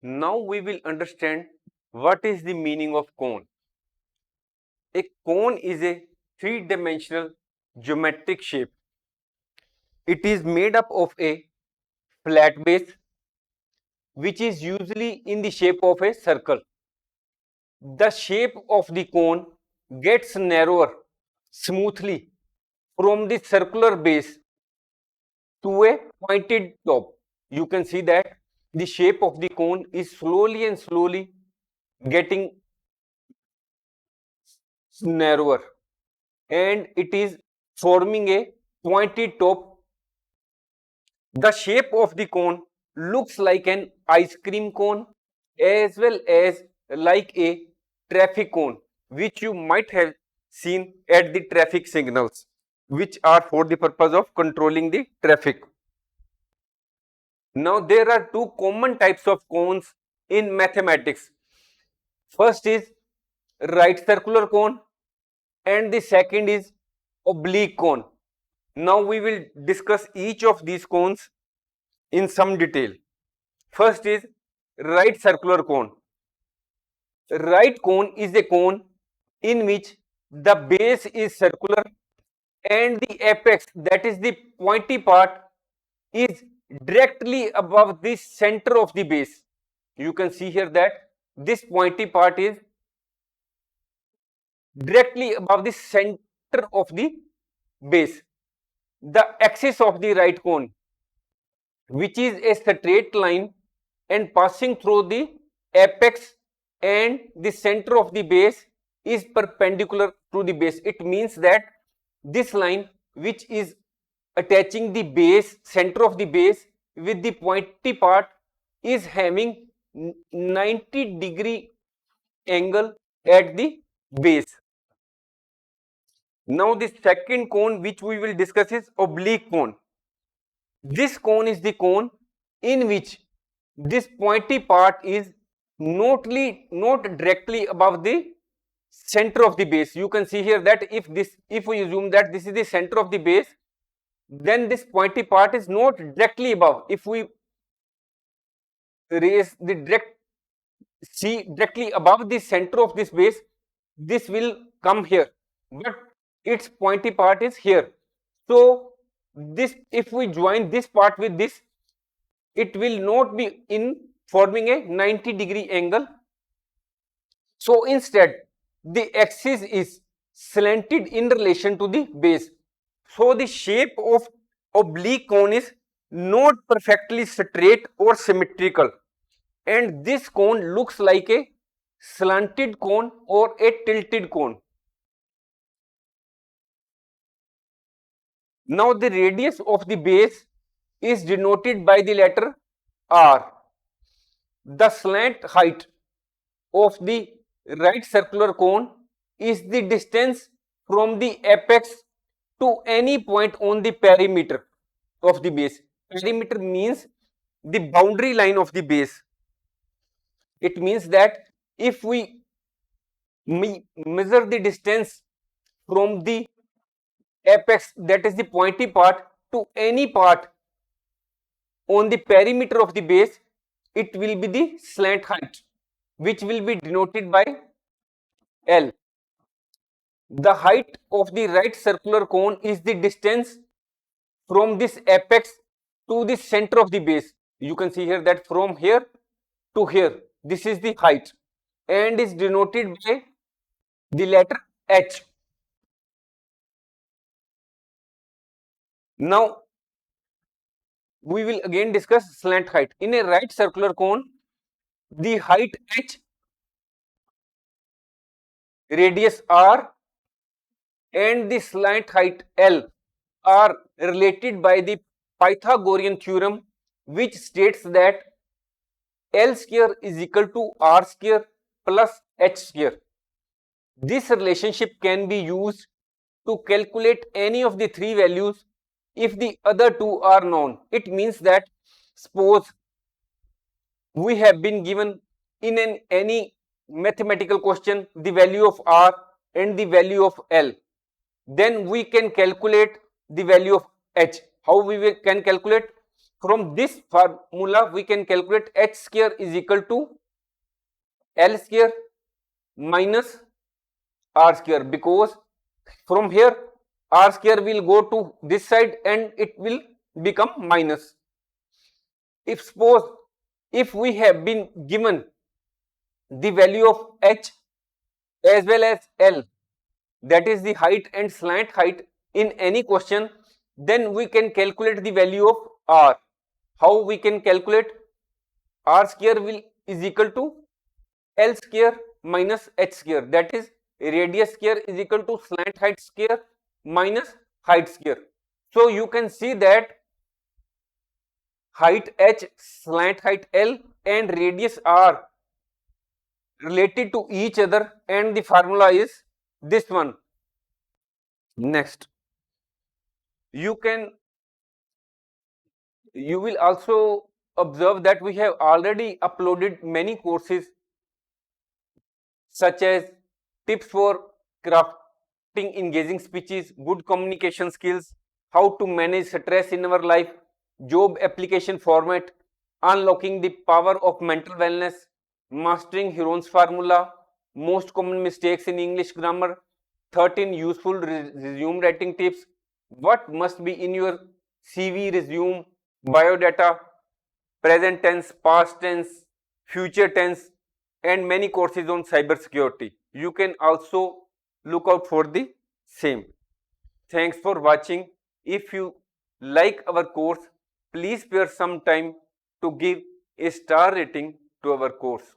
Now we will understand what is the meaning of cone. A cone is a three-dimensional geometric shape. It is made up of a flat base, which is usually in the shape of a circle. The shape of the cone gets narrower smoothly from the circular base to a pointed top. You can see that the shape of the cone is slowly getting narrower, and it is forming a pointed top. The shape of the cone looks like an ice cream cone as well as like a traffic cone, which you might have seen at the traffic signals, which are for the purpose of controlling the traffic. Now there are two common types of cones in mathematics. First is right circular cone and the second is oblique cone. Now we will discuss each of these cones in some detail. First is right circular cone. Right cone is a cone in which the base is circular and the apex, that is the pointy part, is directly above the center of the base. You can see here that this pointy part is directly above the center of the base. The axis of the right cone, which is a straight line and passing through the apex and the center of the base, is perpendicular to the base. It means that this line, which is attaching the base, center of the base with the pointy part, is having 90-degree angle at the base. Now the second cone which we will discuss is oblique cone. This cone is the cone in which this pointy part is not directly above the center of the base. You can see here that if we assume that this is the center of the base, then this pointy part is not directly above. If we raise the directly above the center of this base, this will come here, but its pointy part is here. So this, if we join this part with this, it will not be in forming a 90-degree angle. So instead the axis is slanted in relation to the base. So the shape of oblique cone is not perfectly straight or symmetrical, and this cone looks like a slanted cone or a tilted cone. Now the radius of the base is denoted by the letter R. The slant height of the right circular cone is the distance from the apex to any point on the perimeter of the base. Perimeter means the boundary line of the base. It means that if we measure the distance from the apex, that is the pointy part, to any part on the perimeter of the base, it will be the slant height, which will be denoted by L. The height of the right circular cone is the distance from this apex to the center of the base. You can see here that from here to here, this is the height and is denoted by the letter H. Now we will again discuss slant height. In a right circular cone, the height H, radius R and the slant height L are related by the Pythagorean theorem, which states that L square is equal to R square plus H square. This relationship can be used to calculate any of the three values if the other two are known. It means that suppose we have been given in any mathematical question the value of R and the value of L, then we can calculate the value of H. How we can calculate? From this formula, we can calculate h square is equal to L square minus R square, because from here R square will go to this side and it will become minus. If suppose if we have been given the value of h as well as L, that is the height and slant height in any question, then we can calculate the value of R. How we can calculate? R square is equal to L square minus h square, that is radius square is equal to slant height square minus height square. So you can see that height h, slant height L and radius R related to each other, and the formula is this one. Next, you will also observe that we have already uploaded many courses such as tips for crafting engaging speeches, good communication skills, how to manage stress in our life, job application format, unlocking the power of mental wellness, mastering Huron's formula, most common mistakes in English grammar, 13 useful resume writing tips, what must be in your CV, resume, biodata, present tense, past tense, future tense, and many courses on cybersecurity. You can also look out for the same. Thanks for watching. If you like our course, please spare some time to give a star rating to our course.